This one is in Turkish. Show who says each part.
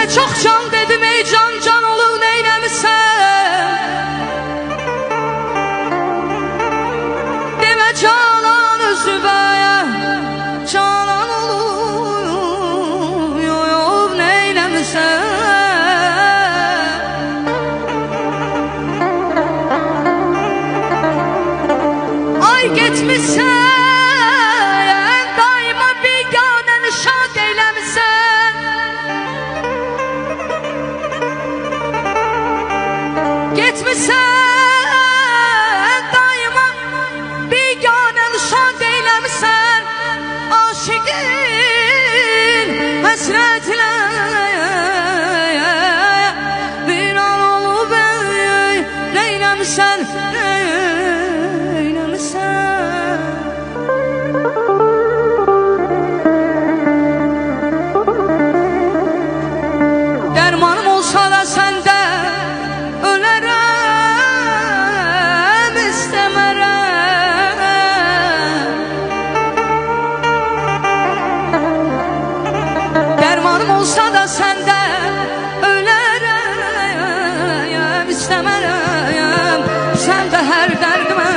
Speaker 1: çok can dedim ey can, can olur neylemişsen. Deme canan üzübeye, canan olur neylemişsen. Ay gitmişsen daima biganeni şad eylemişsen. Gitmişsen daima biganeni şad eylemişsen. Aşıkın hasretine bir an olup neylemişsen. Dermanım olsa da sende ölerem istemerem. Dermanım olsa da sende ölerem istemerem. Sen de her derdime